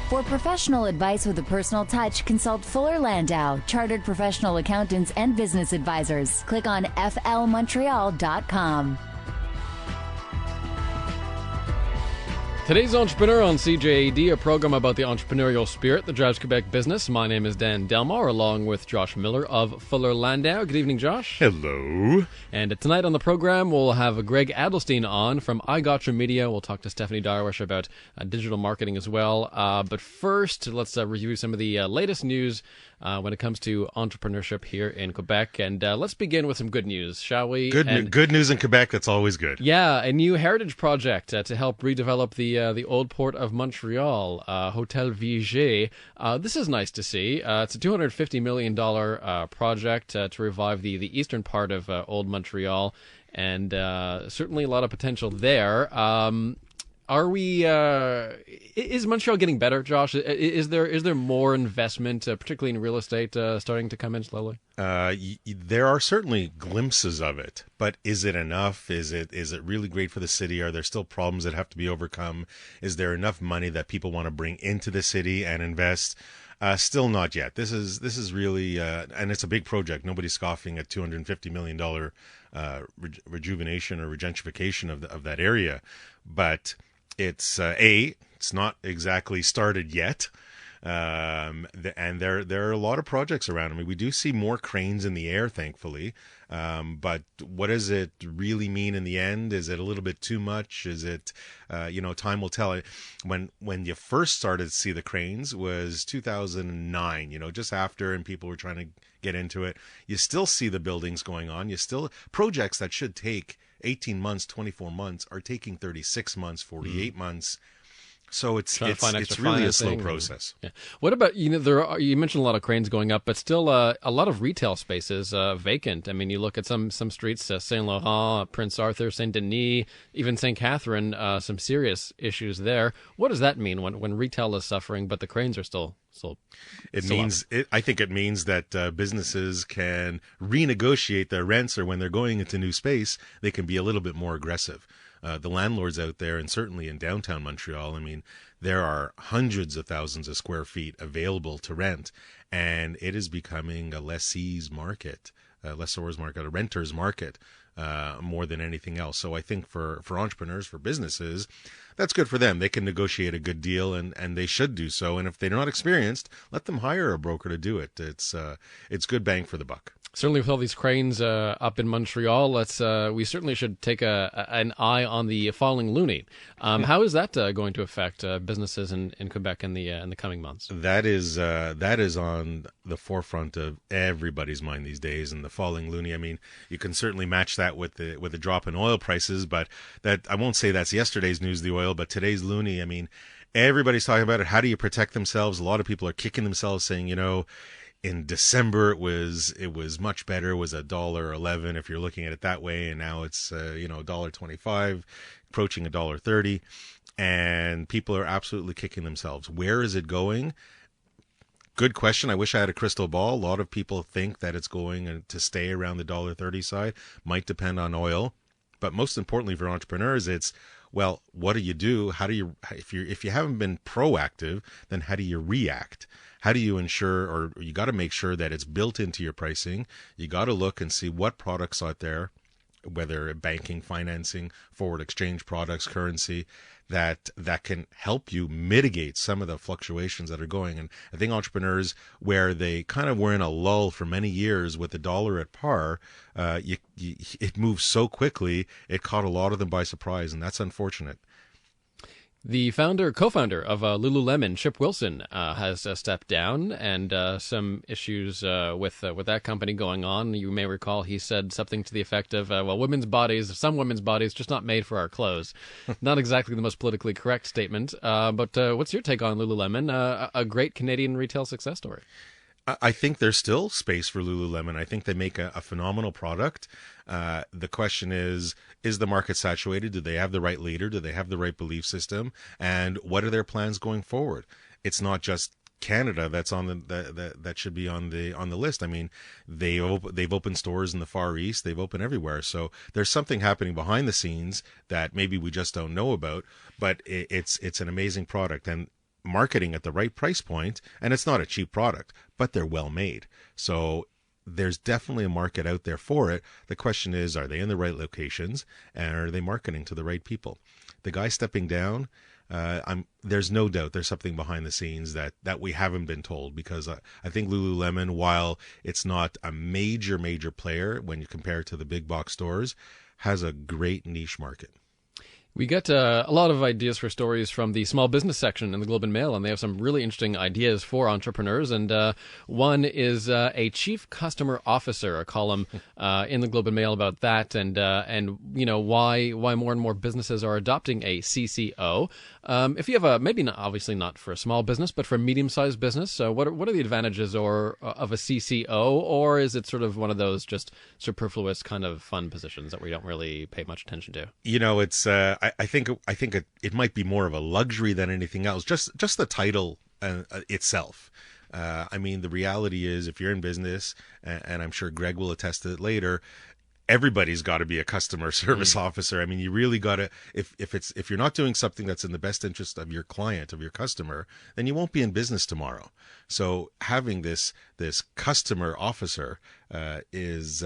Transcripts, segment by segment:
For professional advice with a personal touch, consult Fuller Landau, Chartered Professional Accountants and Business Advisors. Click on flmontreal.com. Today's Entrepreneur on CJAD, a program about the entrepreneurial spirit that drives Quebec business. My name is Dan Delmar, along with Josh Miller of Fuller Landau. Good evening, Josh. Hello. And tonight on the program, we'll have Greg Adelstein on from iGotcha Media. We'll talk to Stephanie Darwish about digital marketing as well. But first, let's review some of the latest news when it comes to entrepreneurship here in Quebec. And let's begin with some good news, shall we? Good news in Quebec, that's always good. Yeah, a new heritage project to help redevelop the old port of Montreal, Hotel Viger. This is nice to see. It's a $250 million project to revive the eastern part of old Montreal, and certainly a lot of potential there. Is Montreal getting better, Josh? Is there more investment, particularly in real estate, starting to come in slowly? There are certainly glimpses of it, but is it enough? Is it really great for the city? Are there still problems that have to be overcome? Is there enough money that people want to bring into the city and invest? Still not yet. This is really, and it's a big project. Nobody's scoffing at $250 million rejuvenation or regentrification of that area, but it's not exactly started yet. And there are a lot of projects around. I mean, we do see more cranes in the air, thankfully. But what does it really mean in the end? Is it a little bit too much? Is it, time will tell. When you first started to see the cranes was 2009, just after, and people were trying to get into it. You still see the buildings going on. Projects that should take 18 months, 24 months are taking 36 months, 48 months. So it's really a slow process. Yeah. What about, you mentioned a lot of cranes going up, but still a lot of retail spaces vacant. I mean, you look at some streets, Saint Laurent, Prince Arthur, Saint Denis, even Saint Catherine, some serious issues there. What does that mean when retail is suffering, but the cranes are still I think it means that businesses can renegotiate their rents, or when they're going into new space, they can be a little bit more aggressive. The landlords out there, and certainly in downtown Montreal, I mean, there are hundreds of thousands of square feet available to rent, and it is becoming a lessor's market, a renter's market, more than anything else. So I think for entrepreneurs, for businesses, that's good for them. They can negotiate a good deal, and they should do so. And if they're not experienced, let them hire a broker to do it. It's good bang for the buck. Certainly, with all these cranes up in Montreal, we certainly should take an eye on the falling loonie. How is that going to affect businesses in Quebec in the coming months? That is on the forefront of everybody's mind these days. And the falling loonie, I mean, you can certainly match that with the drop in oil prices, but that, I won't say that's yesterday's news, the oil, but today's loonie. I mean, everybody's talking about it. How do you protect themselves? A lot of people are kicking themselves, saying, in December it was much better. It was $1.11 if you're looking at it that way, and now it's $1.25, approaching $1.30, and people are absolutely kicking themselves. Where is it going? Good question. I wish I had a crystal ball. A lot of people think that it's going to stay around the $1.30 side. Might depend on oil, but most importantly for entrepreneurs, it's, well, what do you do? How do you, if you haven't been proactive, then how do you react? How do you ensure, or you got to make sure that it's built into your pricing? You got to look and see what products out there, whether banking, financing, forward exchange products, currency, that can help you mitigate some of the fluctuations that are going. And I think entrepreneurs, where they kind of were in a lull for many years with the dollar at par, it moves so quickly, it caught a lot of them by surprise, and that's unfortunate. The co-founder of Lululemon, Chip Wilson, has stepped down, and some issues with that company going on. You may recall he said something to the effect of, some women's bodies, just not made for our clothes. Not exactly the most politically correct statement, but what's your take on Lululemon, a great Canadian retail success story? I think there's still space for Lululemon. I think they make a phenomenal product. The question is the market saturated? Do they have the right leader? Do they have the right belief system? And what are their plans going forward? It's not just Canada that's on that should be on the list. I mean, they've opened stores in the Far East. They've opened everywhere. So there's something happening behind the scenes that maybe we just don't know about. But it's an amazing product. And marketing at the right price point, and it's not a cheap product, but they're well made. So there's definitely a market out there for it. The question is, are they in the right locations, and are they marketing to the right people? The guy stepping down, there's no doubt there's something behind the scenes that we haven't been told, because I think Lululemon, while it's not a major player when you compare it to the big box stores, has a great niche market. We get a lot of ideas for stories from the small business section in the Globe and Mail, and they have some really interesting ideas for entrepreneurs. And one is a chief customer officer, a column in the Globe and Mail about that, and why more and more businesses are adopting a CCO. If you have maybe not, obviously not for a small business, but for a medium-sized business, what are the advantages of a CCO, or is it sort of one of those just superfluous kind of fun positions that we don't really pay much attention to? It's I think it might be more of a luxury than anything else. Just the title itself. The reality is, if you're in business, and I'm sure Greg will attest to it later, everybody's got to be a customer service officer. You really got to. If you're not doing something that's in the best interest of your client, of your customer, then you won't be in business tomorrow. So having this customer officer is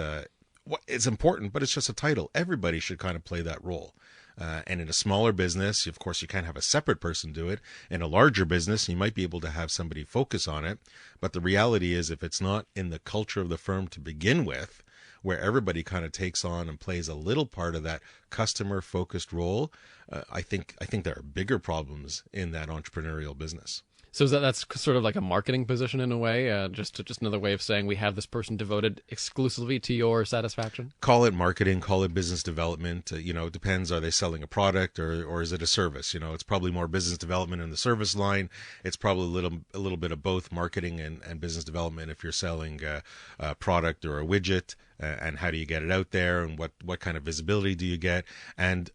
it's important, but it's just a title. Everybody should kind of play that role. And in a smaller business, of course, you can't have a separate person do it. In a larger business, you might be able to have somebody focus on it. But the reality is, if it's not in the culture of the firm to begin with, where everybody kind of takes on and plays a little part of that customer-focused role, I think there are bigger problems in that entrepreneurial business. So that's sort of like a marketing position in a way, just another way of saying we have this person devoted exclusively to your satisfaction? Call it marketing, call it business development. It depends. Are they selling a product or is it a service? It's probably more business development in the service line. It's probably a little bit of both marketing and business development if you're selling a product or a widget. And how do you get it out there, and what kind of visibility do you get, and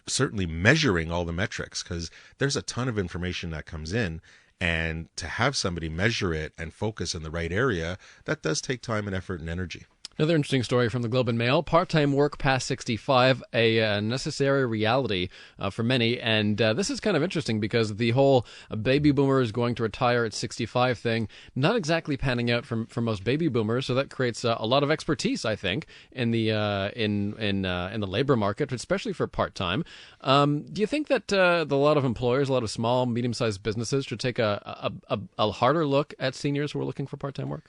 certainly measuring all the metrics, because there's a ton of information that comes in. And to have somebody measure it and focus in the right area, that does take time and effort and energy. Another interesting story from the Globe and Mail: part-time work past 65, a necessary reality for many. And this is kind of interesting because the whole baby boomers going to retire at 65 thing, not exactly panning out for most baby boomers. So that creates a lot of expertise, I think, in the in the labor market, especially for part-time. Do you think that a lot of employers, a lot of small, medium-sized businesses should take a harder look at seniors who are looking for part-time work?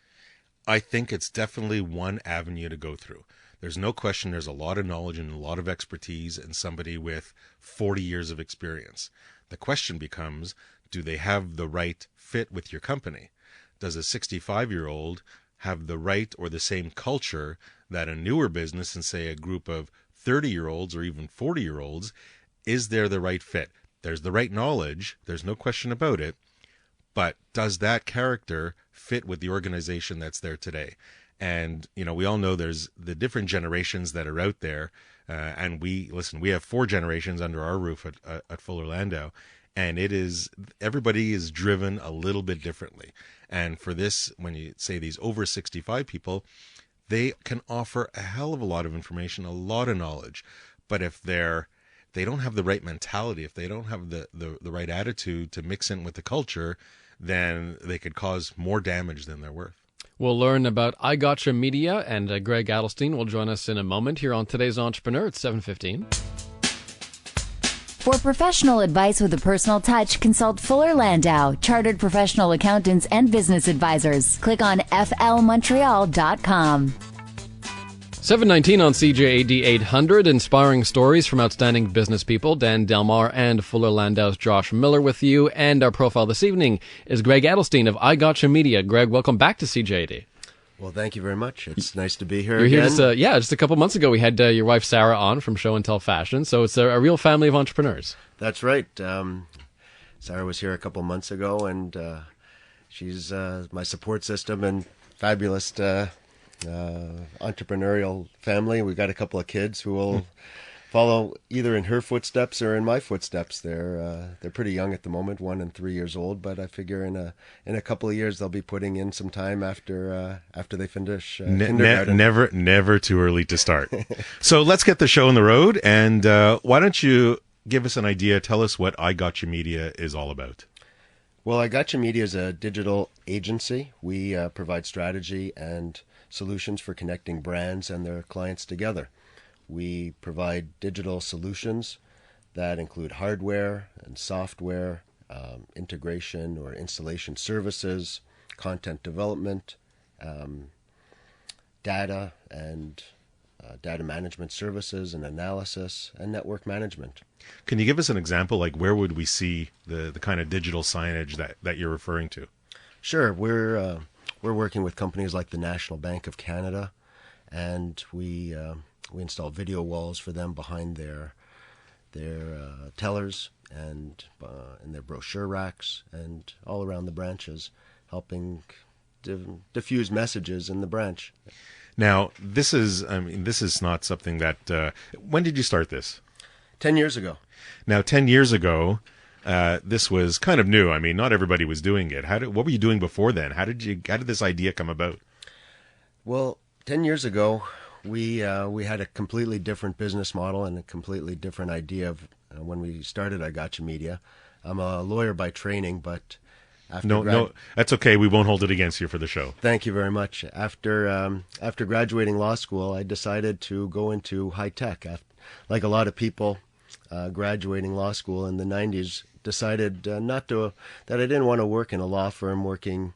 I think it's definitely one avenue to go through. There's no question there's a lot of knowledge and a lot of expertise in somebody with 40 years of experience. The question becomes, do they have the right fit with your company? Does a 65-year-old have the right or the same culture that a newer business and, say, a group of 30-year-olds or even 40-year-olds, is there the right fit? There's the right knowledge, there's no question about it, but does that character fit with the organization that's there today? And, we all know there's the different generations that are out there. And we have 4 generations under our roof at Fuller Landau. And everybody is driven a little bit differently. And for this, when you say these over 65 people, they can offer a hell of a lot of information, a lot of knowledge. But if they don't have the right mentality, if they don't have the right attitude to mix in with the culture, then they could cause more damage than they're worth. We'll learn about iGotcha Media, and Greg Adelstein will join us in a moment here on Today's Entrepreneur at 7:15. For professional advice with a personal touch, consult Fuller Landau, Chartered Professional Accountants and Business Advisors. Click on flmontreal.com. 7:19 on CJAD 800, inspiring stories from outstanding business people. Dan Delmar and Fuller Landau's Josh Miller with you. And our profile this evening is Greg Adelstein of iGotcha Media. Greg, welcome back to CJAD. Well, thank you very much. It's nice to be here You're again. Here just a couple months ago. We had your wife Sarah on from Show and Tell Fashion. So it's a real family of entrepreneurs. That's right. Sarah was here a couple months ago, and she's my support system and fabulous entrepreneurial family. We've got a couple of kids who will follow either in her footsteps or in my footsteps. They're pretty young at the moment, 1 and 3 years old, but I figure in a couple of years they'll be putting in some time after they finish kindergarten. Never too early to start. So let's get the show on the road, and why don't you give us an idea? Tell us what iGotcha Media is all about. Well, iGotcha Media is a digital agency. We provide strategy and solutions for connecting brands and their clients together. We provide digital solutions that include hardware and software, integration or installation services, content development, data and data management services and analysis, and network management. Can you give us an example? Like, where would we see the kind of digital signage that you're referring to? Sure, we're working with companies like the National Bank of Canada, and we install video walls for them behind their tellers and in their brochure racks and all around the branches, helping diffuse messages in the branch. Now, this is not something that. When did you start this? 10 years ago. Now, 10 years ago, this was kind of new. I mean, not everybody was doing it. What were you doing before then? How did this idea come about? Well, 10 years ago, we had a completely different business model and a completely different idea of when we started iGotcha Media. I'm a lawyer by training, but no, that's okay. We won't hold it against you for the show. Thank you very much. After graduating law school, I decided to go into high tech. Like a lot of people graduating law school in the 90s, decided that I didn't want to work in a law firm working,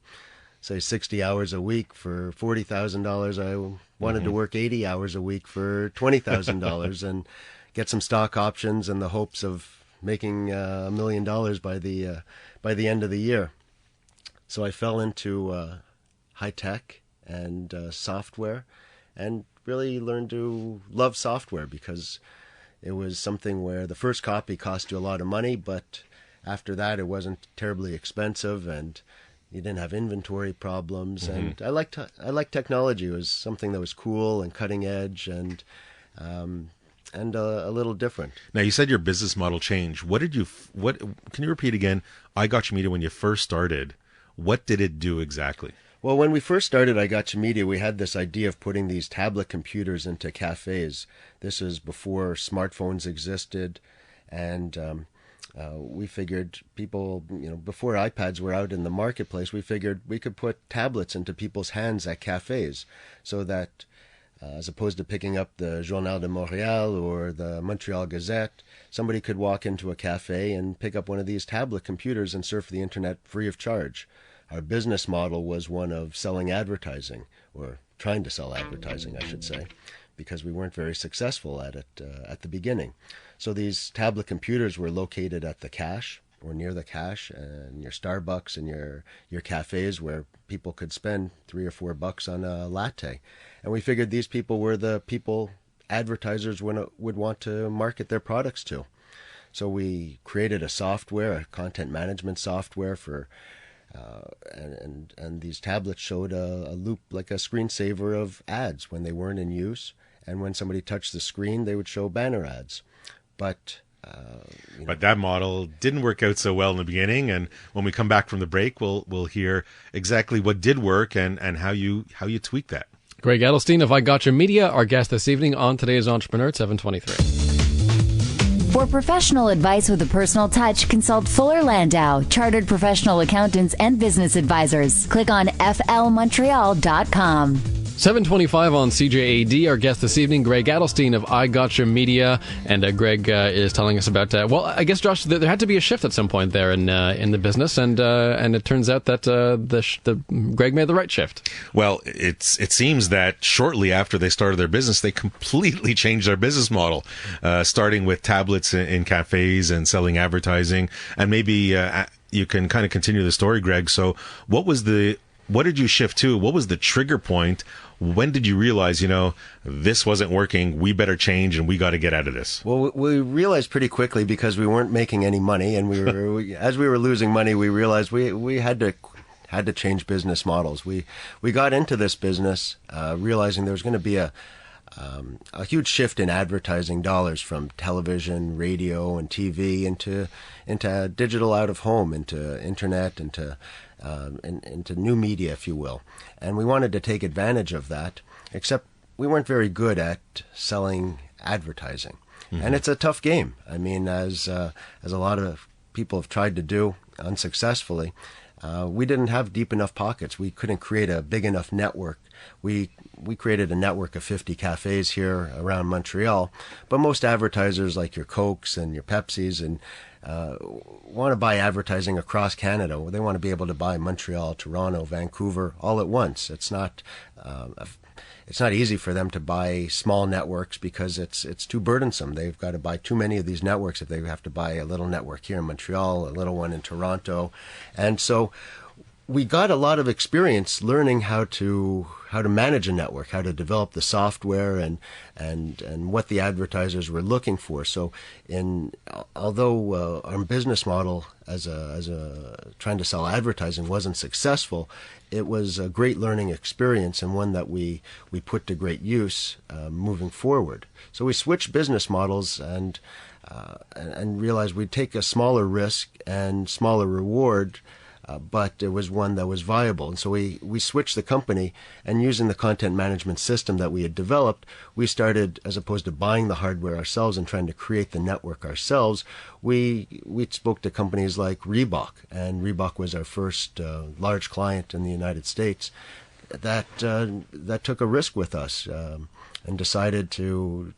say, 60 hours a week for $40,000. I wanted to work 80 hours a week for $20,000 and get some stock options in the hopes of making $1 million by the end of the year. So I fell into high tech and software, and really learned to love software because it was something where the first copy cost you a lot of money, but after that it wasn't terribly expensive and you didn't have inventory problems. And I liked technology. It was something that was cool and cutting edge and a little different. Now, you said your business model changed. Can you repeat again? iGotcha Media, when you first started, what did it do exactly? Well, when we first started iGotcha Media, we had this idea of putting these tablet computers into cafes. This was before smartphones existed, and we figured people, before iPads were out in the marketplace, we figured we could put tablets into people's hands at cafes so that as opposed to picking up the Journal de Montréal or the Montreal Gazette, somebody could walk into a cafe and pick up one of these tablet computers and surf the internet free of charge. Our business model was one of selling advertising, or trying to sell advertising, I should say, because we weren't very successful at it at the beginning. So these tablet computers were located at the cash or near the cash, and your Starbucks and your cafes where people could spend $3 or $4 on a latte. And we figured these people were the people advertisers would want to market their products to. So we created a content management software for, and these tablets showed a loop, like a screensaver of ads when they weren't in use. And when somebody touched the screen, they would show banner ads. But that model didn't work out so well in the beginning, and when we come back from the break, we'll hear exactly what did work and how you tweak that. Greg Adelstein of iGotcha Media, our guest this evening on today's Entrepreneur at 7:23. For professional advice with a personal touch, consult Fuller Landau, Chartered Professional Accountants and Business Advisors. Click on flmontreal.com. 7:25 on CJAD. Our guest this evening, Greg Adelstein of iGotcha Media, and Greg is telling us about. I guess, Josh, there had to be a shift at some point there in the business, and it turns out that Greg made the right shift. Well, it seems that shortly after they started their business, they completely changed their business model, starting with tablets in cafes and selling advertising, and maybe you can kind of continue the story, Greg. So, what did you shift to? What was the trigger point? When did you realize, this wasn't working, we better change and we got to get out of this? Well, we realized pretty quickly, because we weren't making any money, and as we were losing money, we realized we had to change business models. We got into this business realizing there was going to be a huge shift in advertising dollars from television, radio, and TV into digital out of home, into internet, into new media, if you will. And we wanted to take advantage of that, except we weren't very good at selling advertising. Mm-hmm. And it's a tough game. I mean, as a lot of people have tried to do unsuccessfully, we didn't have deep enough pockets. We couldn't create a big enough network. We created a network of 50 cafes here around Montreal, but most advertisers like your Cokes and your Pepsis and want to buy advertising across Canada. They want to be able to buy Montreal, Toronto, Vancouver all at once. It's not easy for them to buy small networks because it's too burdensome. They've got to buy too many of these networks if they have to buy a little network here in Montreal, a little one in Toronto. And so we got a lot of experience learning how to manage a network, how to develop the software and what the advertisers were looking for. So although our business model as a trying to sell advertising wasn't successful, it was a great learning experience and one that we put to great use moving forward. So we switched business models and realized we'd take a smaller risk and smaller reward, but it was one that was viable. And so we switched the company, and using the content management system that we had developed, we started, as opposed to buying the hardware ourselves and trying to create the network ourselves, we spoke to companies like Reebok, and Reebok was our first large client in the United States that took a risk with us and decided to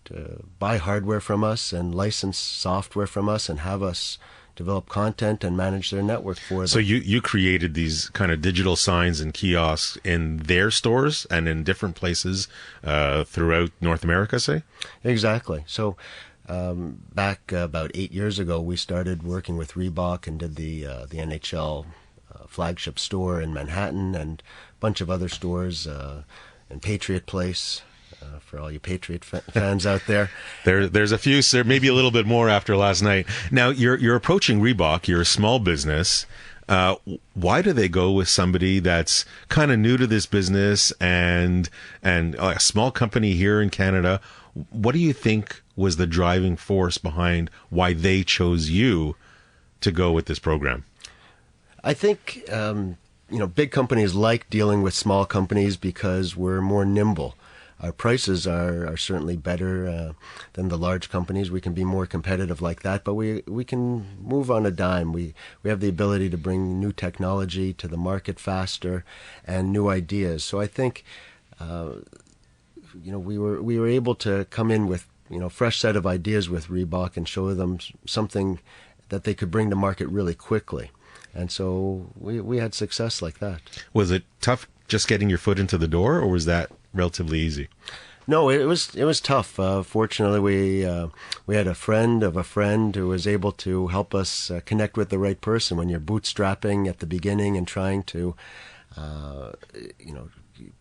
buy hardware from us and license software from us and have us develop content and manage their network for them. So you created these kind of digital signs and kiosks in their stores and in different places throughout North America, say? Exactly. So back about 8 years ago, we started working with Reebok and did the NHL flagship store in Manhattan and a bunch of other stores in Patriot Place. For all you Patriot fans out there. There's a few, sir, maybe a little bit more after last night. Now, you're approaching Reebok. You're a small business. Why do they go with somebody that's kind of new to this business and a small company here in Canada? What do you think was the driving force behind why they chose you to go with this program? I think big companies like dealing with small companies because we're more nimble. Our prices are certainly better than the large companies. We can be more competitive like that, but we can move on a dime. We have the ability to bring new technology to the market faster and new ideas. So I think we were able to come in with fresh set of ideas with Reebok and show them something that they could bring to market really quickly. And so we had success like that. Was it tough just getting your foot into the door, or was that relatively easy? No, it was tough. Fortunately, we had a friend of a friend who was able to help us connect with the right person. When you're bootstrapping at the beginning and trying to,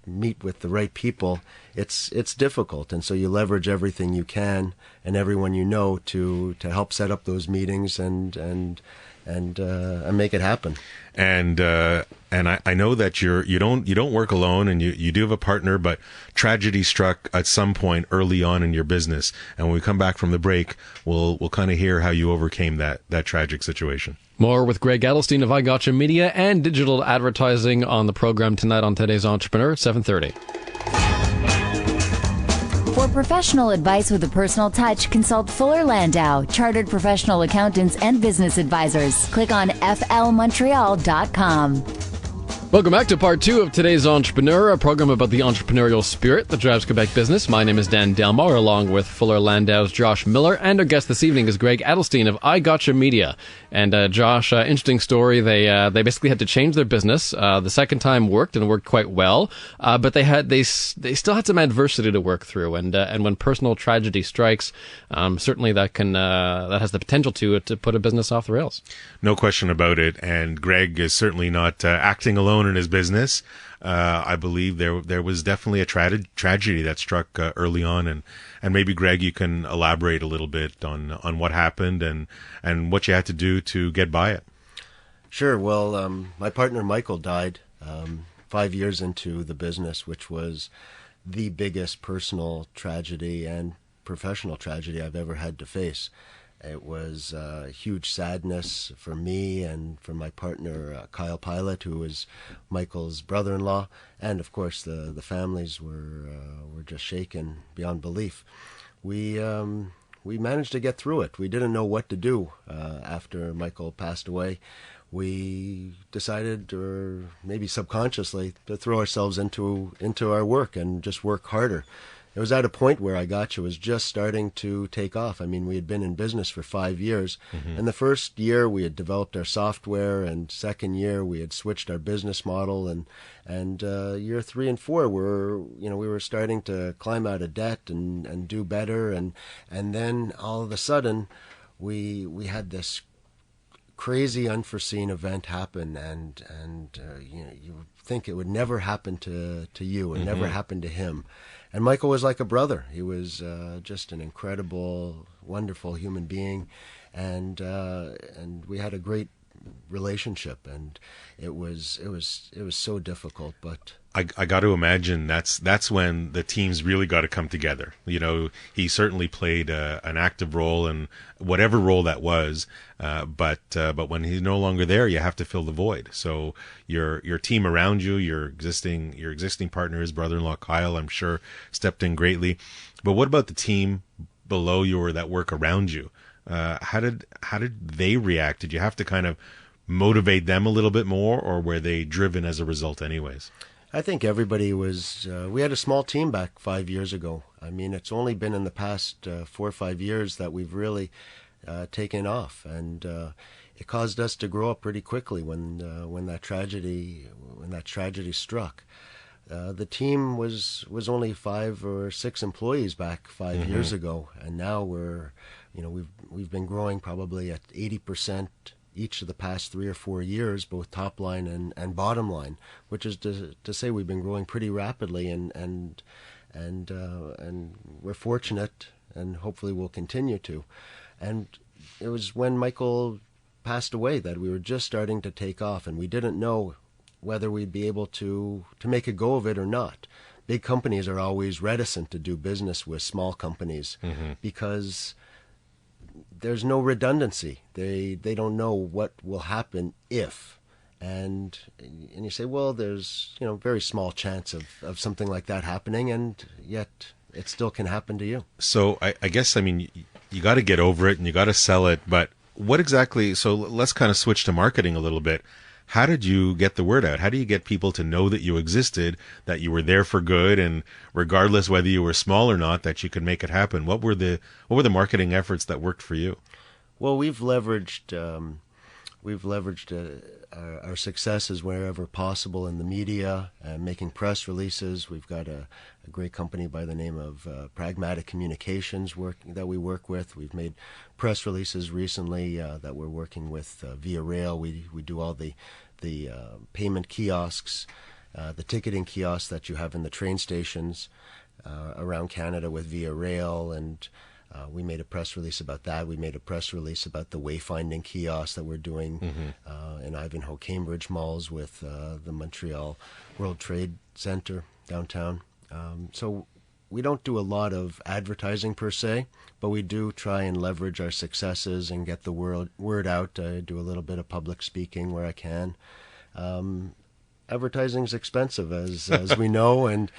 meet with the right people, it's difficult, and so you leverage everything you can and everyone you know to help set up those meetings and make it happen. And I know that you don't work alone, and you do have a partner, but tragedy struck at some point early on in your business. And when we come back from the break, we'll kind of hear how you overcame that tragic situation. More with Greg Adelstein of iGotcha Media and digital advertising on the program tonight on Today's Entrepreneur at 7:30. For professional advice with a personal touch, consult Fuller Landau, Chartered Professional Accountants and Business Advisors. Click on flmontreal.com. Welcome back to part 2 of Today's Entrepreneur, a program about the entrepreneurial spirit that drives Quebec business. My name is Dan Delmar, along with Fuller Landau's Josh Miller, and our guest this evening is Greg Adelstein of iGotcha Media. And Josh, interesting story. They basically had to change their business. The second time worked and worked quite well, but they still had some adversity to work through. And when personal tragedy strikes, certainly that has the potential to put a business off the rails. No question about it. And Greg is certainly not acting alone in his business. I believe there was definitely a tragedy that struck early on, and maybe Greg, you can elaborate a little bit on what happened and what you had to do to get by it. Sure. Well, my partner Michael died 5 years into the business, which was the biggest personal tragedy and professional tragedy I've ever had to face. It was huge sadness for me and for my partner, Kyle Pilot, who was Michael's brother-in-law. And, of course, the families were just shaken beyond belief. We we managed to get through it. We didn't know what to do after Michael passed away. We decided, or maybe subconsciously, to throw ourselves into our work and just work harder. It was at a point where iGotcha was just starting to take off. I mean, we had been in business for 5 years. And the first year we had developed our software, and second year we had switched our business model, and year 3 and 4 we were starting to climb out of debt and do better, and then all of a sudden we had this crazy unforeseen event happen, and you would think it would never happen to you and never happen to him. And Michael was like a brother. He was just an incredible, wonderful human being, and we had a great relationship. And it was so difficult, but I got to imagine that's when the teams really got to come together. You know, he certainly played an active role in whatever role that was, but when he's no longer there, you have to fill the void. So your team around you, your existing partners, brother-in-law Kyle, I'm sure stepped in greatly. But what about the team below you or that work around you? How did they react? Did you have to kind of motivate them a little bit more, or were they driven as a result anyways? I think everybody was, we had a small team back 5 years ago. I mean, it's only been in the past 4 or 5 years that we've really taken off, and it caused us to grow up pretty quickly when that tragedy struck. The team was only 5 or 6 employees back 5 years ago, and now we've been growing probably at 80% each of the past 3 or 4 years, both top line and bottom line, which is to say we've been growing pretty rapidly, and we're fortunate, and hopefully we'll continue to. And it was when Michael passed away that we were just starting to take off, and we didn't know whether we'd be able to make a go of it or not. Big companies are always reticent to do business with small companies because there's no redundancy. They don't know what will happen if. And you say, well, there's very small chance of something like that happening, and yet it still can happen to you. So I guess, I mean, you got to get over it and you got to sell it, but what exactly, so let's kind of switch to marketing a little bit. How did you get the word out? How do you get people to know that you existed, that you were there for good, and regardless whether you were small or not, that you could make it happen? What were the marketing efforts that worked for you? Well, we've leveraged our successes wherever possible in the media, making press releases. We've got a great company by the name of Pragmatic Communications that we work with. We've made press releases recently that we're working with Via Rail. We do all the payment kiosks, the ticketing kiosks that you have in the train stations around Canada with Via Rail, and we made a press release about that. We made a press release about the wayfinding kiosk that we're doing in Ivanhoe Cambridge malls with the Montreal World Trade Center downtown. So we don't do a lot of advertising per se, but we do try and leverage our successes and get the word out. I do a little bit of public speaking where I can. Advertising's expensive, as we know, and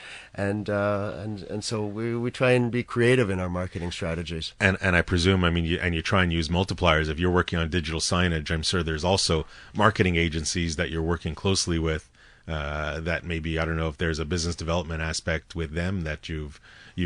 so we try and be creative in our marketing strategies. And I presume, I mean, you try and use multipliers. If you're working on digital signage, I'm sure there's also marketing agencies that you're working closely with. That maybe, I don't know if there's a business development aspect with them that you've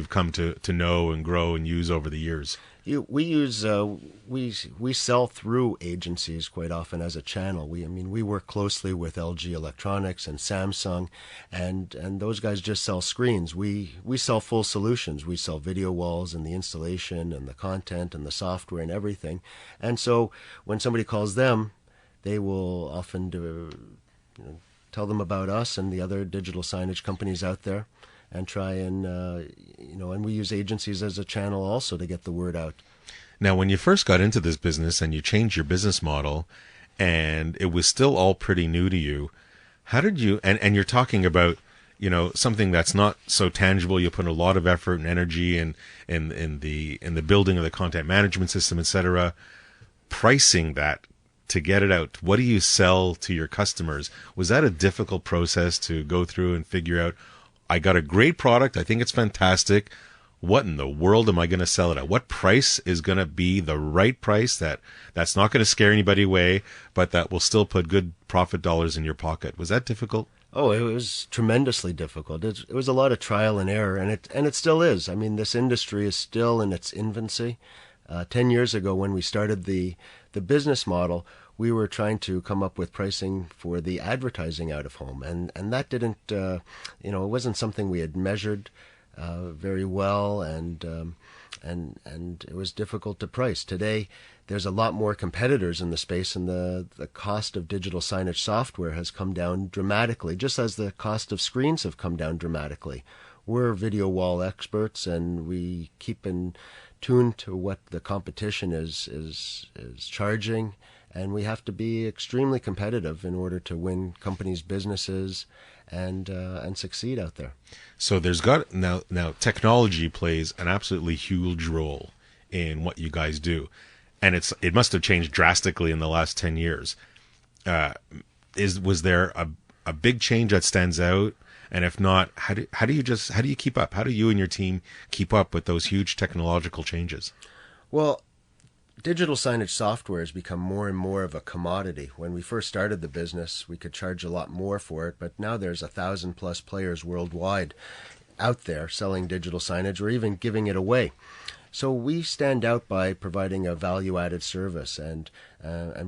come to know and grow and use over the years. We sell through agencies quite often as a channel. We work closely with LG Electronics and Samsung, and those guys just sell screens. We sell full solutions. We sell video walls and the installation and the content and the software and everything. And so when somebody calls them, they will often tell them about us and the other digital signage companies out there, and try and and we use agencies as a channel also to get the word out. Now, when you first got into this business and you changed your business model, and it was still all pretty new to you, how did you? And you're talking about something that's not so tangible. You put a lot of effort and energy in the building of the content management system, etc. Pricing that to get it out. What do you sell to your customers? Was that a difficult process to go through and figure out? I got a great product. I think it's fantastic. what in the world am I going to sell it at? What price is going to be the right price that's not going to scare anybody away, but that will still put good profit dollars in your pocket? Was that difficult? Oh, it was tremendously difficult. It was a lot of trial and error, and it still is. I mean, this industry is still in its infancy. 10 years ago, when we started the business model, we were trying to come up with pricing for the advertising out of home, and that didn't, it wasn't something we had measured very well, and it was difficult to price. Today, there's a lot more competitors in the space, and the cost of digital signage software has come down dramatically, just as the cost of screens have come down dramatically. We're video wall experts, and we keep in tune to what the competition is charging, and we have to be extremely competitive in order to win companies' businesses and succeed out there. So there's got now technology plays an absolutely huge role in what you guys do, and it must have changed drastically in the last 10 years. Was there a big change that stands out? And if not, how do you keep up? How do you and your team keep up with those huge technological changes? Well, digital signage software has become more and more of a commodity. When we first started the business, we could charge a lot more for it, but now there's 1,000+ players worldwide out there selling digital signage or even giving it away. So we stand out by providing a value-added service and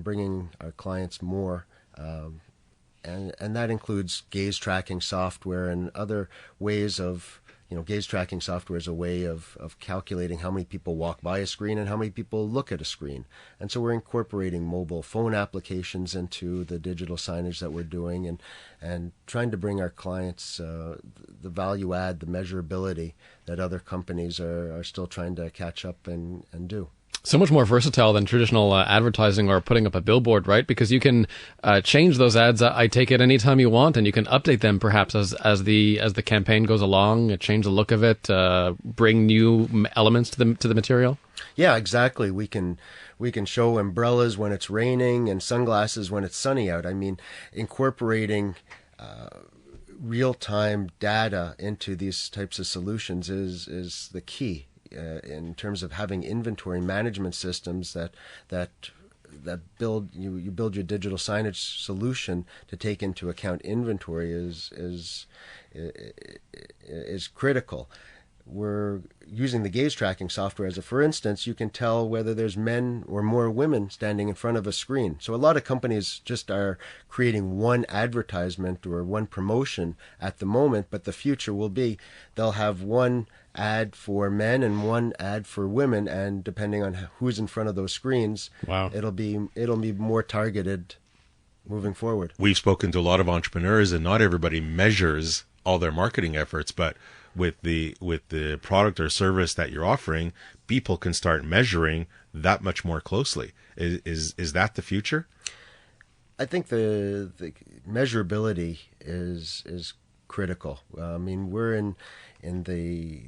bringing our clients more. And that includes gaze tracking software and other ways of, gaze tracking software is a way of calculating how many people walk by a screen and how many people look at a screen. And so we're incorporating mobile phone applications into the digital signage that we're doing and trying to bring our clients the value add, the measurability that other companies are still trying to catch up and do. So much more versatile than traditional advertising or putting up a billboard, right? Because you can change those ads, I take it, anytime you want, and you can update them perhaps as the campaign goes along, change the look of it, bring new elements to the material. Yeah, exactly. We can show umbrellas when it's raining and sunglasses when it's sunny out. I mean, incorporating real-time data into these types of solutions is the key. In terms of having inventory management systems that build you build your digital signage solution to take into account inventory is critical. We're using the gaze tracking software as for instance, you can tell whether there's men or more women standing in front of a screen. So a lot of companies just are creating one advertisement or one promotion at the moment, but the future will be they'll have one ad for men and one ad for women, and depending on who's in front of those screens, wow, it'll be more targeted moving forward. We've spoken to a lot of entrepreneurs, and not everybody measures all their marketing efforts, but with the product or service that you're offering, people can start measuring that much more closely. Is that the future? I think the measurability is critical. I mean, we're in the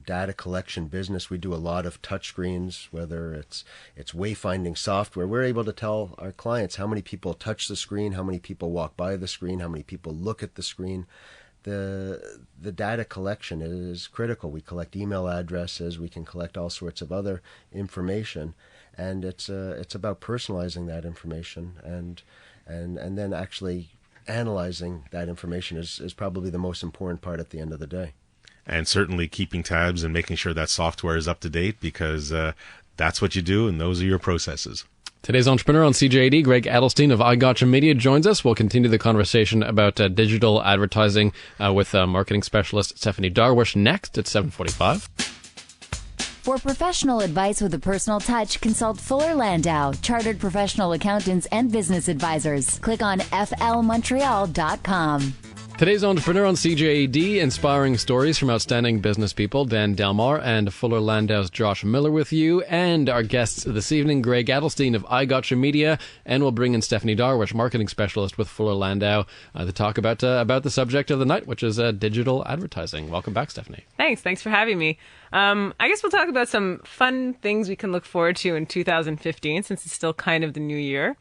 data collection business. We do a lot of touchscreens, whether it's wayfinding software. We're able to tell our clients how many people touch the screen, how many people walk by the screen, how many people look at the screen. The data collection is critical. We collect email addresses, we can collect all sorts of other information, and it's about personalizing that information and then actually analyzing that information is probably the most important part at the end of the day. And certainly keeping tabs and making sure that software is up to date, because that's what you do and those are your processes. Today's entrepreneur on CJAD, Greg Adelstein of iGotcha Media, joins us. We'll continue the conversation about digital advertising with marketing specialist Stephanie Darwish next at 7:45. For professional advice with a personal touch, consult Fuller Landau, Chartered Professional Accountants and Business Advisors. Click on flmontreal.com. Today's entrepreneur on CJAD, inspiring stories from outstanding business people, Dan Delmar and Fuller Landau's Josh Miller with you, and our guests this evening, Greg Adelstein of iGotcha Media, and we'll bring in Stephanie Darwish, marketing specialist with Fuller Landau, to talk about the subject of the night, which is digital advertising. Welcome back, Stephanie. Thanks for having me. I guess we'll talk about some fun things we can look forward to in 2015, since it's still kind of the new year.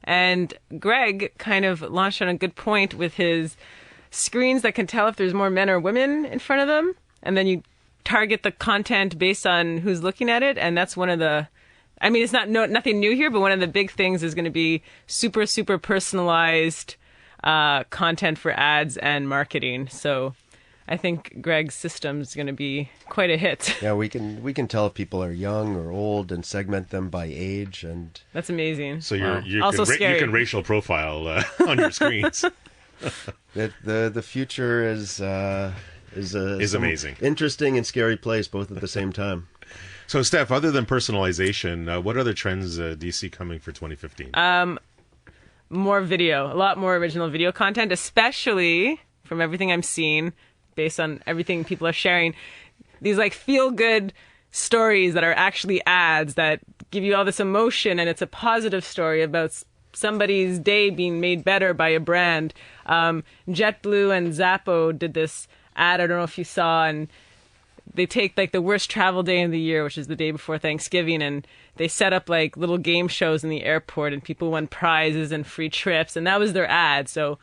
And Greg kind of launched on a good point with his screens that can tell if there's more men or women in front of them, and then you target the content based on who's looking at it, and that's one of the. I mean, it's nothing new here, but one of the big things is going to be super, super personalized content for ads and marketing. So I think Greg's system is going to be quite a hit. Yeah, we can tell if people are young or old and segment them by age, and that's amazing. So you scary. can racial profile on your screens. the future is amazing, interesting and scary place both at the same time. So, Steph, other than personalization, what other trends do you see coming for 2015? More video, a lot more original video content, especially from everything I'm seeing, based on everything people are sharing. These like feel-good stories that are actually ads that give you all this emotion, and it's a positive story about somebody's day being made better by a brand. JetBlue and Zappo did this ad, I don't know if you saw, and they take like the worst travel day in the year, which is the day before Thanksgiving, and they set up like little game shows in the airport, and people won prizes and free trips, and that was their ad. So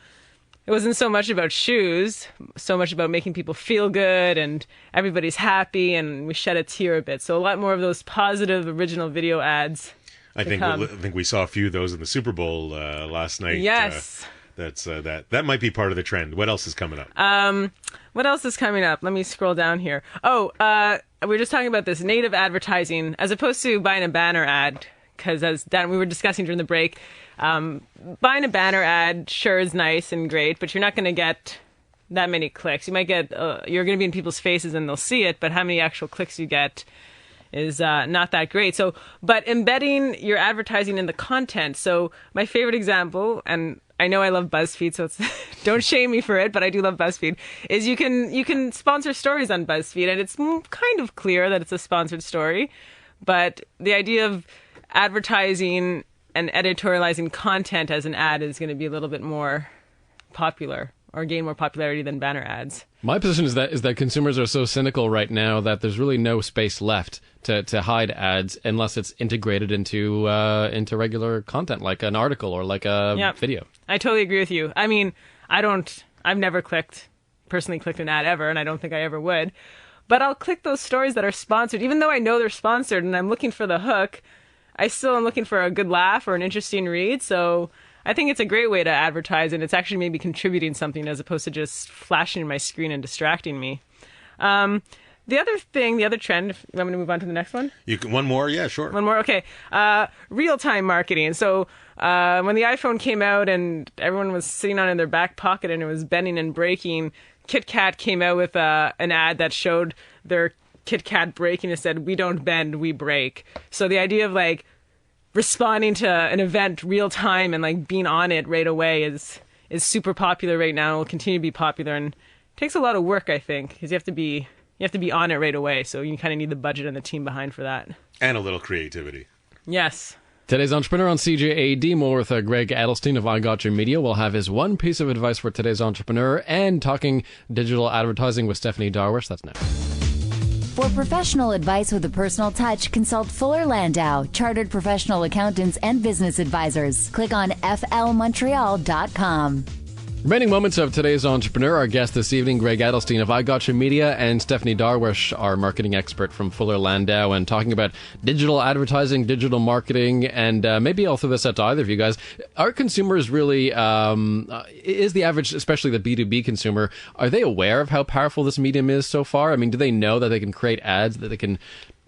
it wasn't so much about shoes, so much about making people feel good and everybody's happy, and we shed a tear a bit. So a lot more of those positive original video ads. I think we saw a few of those in the Super Bowl last night. Yes. That might be part of the trend. What else is coming up? What else is coming up? Let me scroll down here. Oh, we were just talking about this native advertising as opposed to buying a banner ad, because as Dan, we were discussing during the break, buying a banner ad sure is nice and great, but you're not going to get that many clicks. You might get, you're going to be in people's faces and they'll see it, but how many actual clicks you get is not that great. So, but embedding your advertising in the content. So my favorite example, and I know I love BuzzFeed, so it's don't shame me for it, but I do love BuzzFeed, is you can sponsor stories on BuzzFeed, and it's kind of clear that it's a sponsored story, but the idea of advertising and editorializing content as an ad is going to be a little bit more popular, or gain more popularity than banner ads. My position is that consumers are so cynical right now that there's really no space left to hide ads unless it's integrated into regular content, like an article or like a video. I totally agree with you. I mean, I've never personally clicked an ad ever, and I don't think I ever would. But I'll click those stories that are sponsored, even though I know they're sponsored and I'm looking for the hook. I still am looking for a good laugh or an interesting read. So I think it's a great way to advertise, and it's actually maybe contributing something as opposed to just flashing my screen and distracting me. The other trend, if you want me to move on to the next one? One more? Yeah, sure. One more? Okay. Real-time marketing. So when the iPhone came out and everyone was sitting on it in their back pocket and it was bending and breaking, KitKat came out with an ad that showed their KitKat breaking. It said, "We don't bend, we break." So the idea of like responding to an event real time and like being on it right away is super popular right now. It will continue to be popular, and it takes a lot of work, I think, because you have to be on it right away. So you kind of need the budget and the team behind for that. And a little creativity. Yes. Today's Entrepreneur on CJAD, more with Greg Adelstein of iGotcha Media. Will have his one piece of advice for today's entrepreneur, and talking digital advertising with Stephanie Darwish. That's next. For professional advice with a personal touch, consult Fuller Landau, Chartered Professional Accountants and Business Advisors. Click on flmontreal.com. Remaining moments of today's entrepreneur. Our guest this evening, Greg Adelstein of iGotcha Media, and Stephanie Darwish, our marketing expert from Fuller Landau, and talking about digital advertising, digital marketing, and maybe I'll throw this out to either of you guys. Are consumers really, is the average, especially the B2B consumer, are they aware of how powerful this medium is so far? I mean, do they know that they can create ads, that they can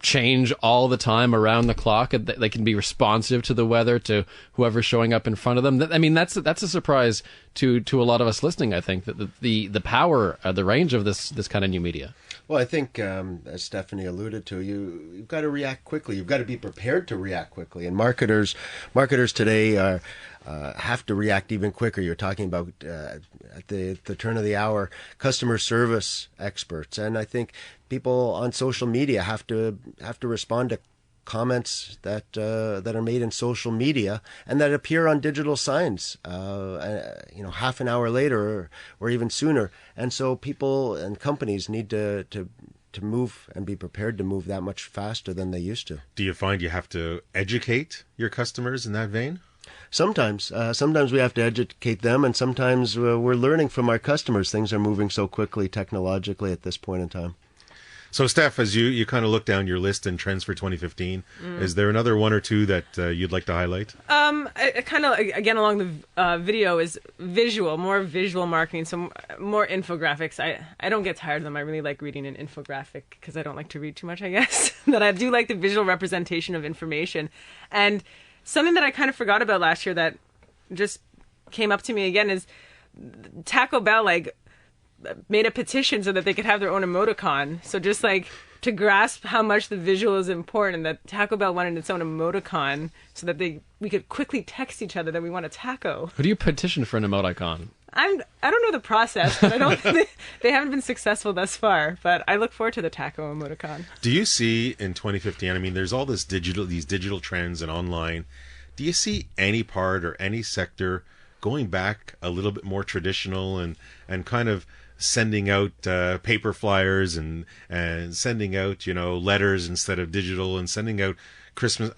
change all the time around the clock, that they can be responsive to the weather, to whoever's showing up in front of them? I mean, that's a surprise to a lot of us listening, I think, that the power, the range of this kind of new media. Well, I think, as Stephanie alluded to, you've got to react quickly. You've got to be prepared to react quickly. And marketers today have to react even quicker. You're talking about at the turn of the hour, customer service experts, and I think people on social media have to respond to comments that are made in social media and that appear on digital signs, half an hour later or even sooner. And so people and companies need to move and be prepared to move that much faster than they used to. Do you find you have to educate your customers in that vein? Sometimes we have to educate them, and sometimes we're learning from our customers. Things are moving so quickly technologically at this point in time. So, Steph, as you kind of look down your list and trends for 2015, is there another one or two that you'd like to highlight? I kind of, again, along the video is more visual marketing, so more infographics. I don't get tired of them. I really like reading an infographic because I don't like to read too much, I guess. But I do like the visual representation of information. And something that I kind of forgot about last year that just came up to me again is Taco Bell, made a petition so that they could have their own emoticon. So just to grasp how much the visual is important, that Taco Bell wanted its own emoticon so that we could quickly text each other that we want a taco. Who do you petition for an emoticon? I don't know the process, but I don't they haven't been successful thus far. But I look forward to the taco emoticon. Do you see in 2015? I mean, there's all these digital trends and online. Do you see any part or any sector going back a little bit more traditional and kind of sending out paper flyers and sending out letters instead of digital, and sending out Christmas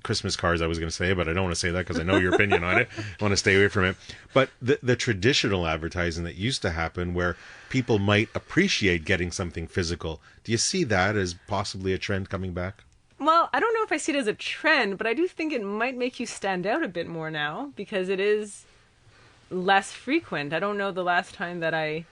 Christmas cards, I was going to say, but I don't want to say that because I know your opinion on it. I want to stay away from it. But the traditional advertising that used to happen, where people might appreciate getting something physical, do you see that as possibly a trend coming back? Well, I don't know if I see it as a trend, but I do think it might make you stand out a bit more now because it is less frequent. I don't know the last time that I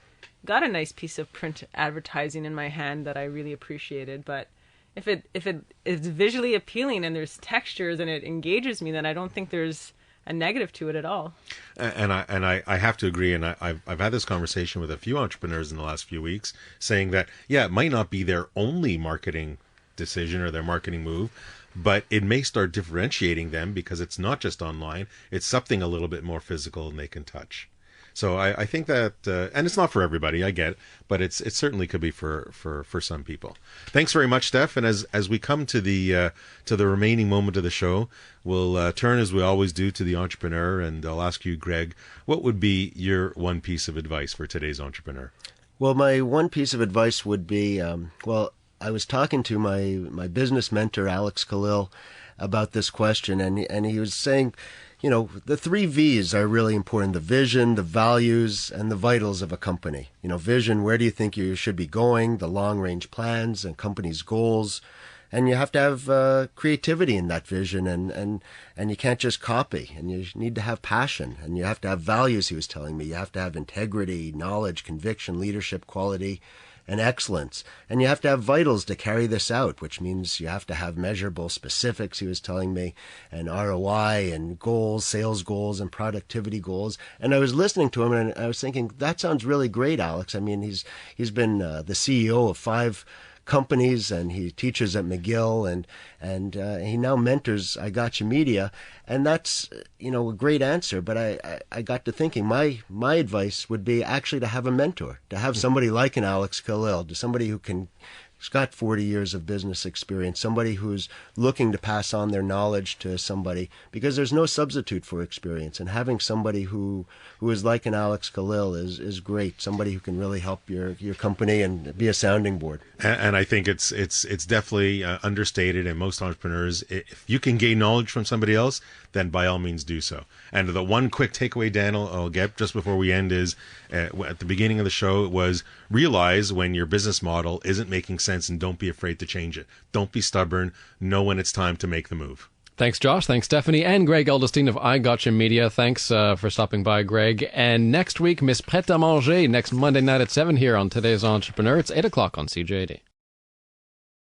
got a nice piece of print advertising in my hand that I really appreciated, but if it is visually appealing and there's textures and it engages me, then I don't think there's a negative to it at all. And I have to agree, and I've had this conversation with a few entrepreneurs in the last few weeks, saying that it might not be their only marketing decision or their marketing move, but it may start differentiating them because it's not just online, it's something a little bit more physical and they can touch. So I think that, and it's not for everybody, I get, but it certainly could be for some people. Thanks very much, Steph. And as we come to the remaining moment of the show, we'll turn, as we always do, to the entrepreneur, and I'll ask you, Greg, what would be your one piece of advice for today's entrepreneur? Well, my one piece of advice would be, I was talking to my business mentor, Alex Khalil, about this question, and he was saying, the 3 V's are really important: the vision, the values, and the vitals of a company. Vision, where do you think you should be going, the long-range plans and company's goals, and you have to have creativity in that vision, and you can't just copy, and you need to have passion, and you have to have values, he was telling me. You have to have integrity, knowledge, conviction, leadership, quality, and excellence. And you have to have vitals to carry this out, which means you have to have measurable specifics, he was telling me, and ROI and goals, sales goals and productivity goals. And I was listening to him and I was thinking, that sounds really great, Alex. I mean, he's been the CEO of 5 companies, and he teaches at McGill, and he now mentors iGotcha Media, and that's a great answer. But I got to thinking, my advice would be actually to have a mentor, to have somebody like an Alex Khalil, to somebody who's got 40 years of business experience, somebody who's looking to pass on their knowledge to somebody, because there's no substitute for experience. And having somebody who is like an Alex Khalil is great, somebody who can really help your company and be a sounding board. And I think it's definitely understated, and most entrepreneurs, if you can gain knowledge from somebody else, then by all means do so. And the one quick takeaway, Dan, I'll get just before we end is, at the beginning of the show, it was realize when your business model isn't making sense and don't be afraid to change it. Don't be stubborn. Know when it's time to make the move. Thanks, Josh. Thanks, Stephanie. And Greg Eldestein of iGotcha Media. Thanks for stopping by, Greg. And next week, Miss Prête à Manger, next Monday night at 7 here on Today's Entrepreneur. It's 8 o'clock on CJAD.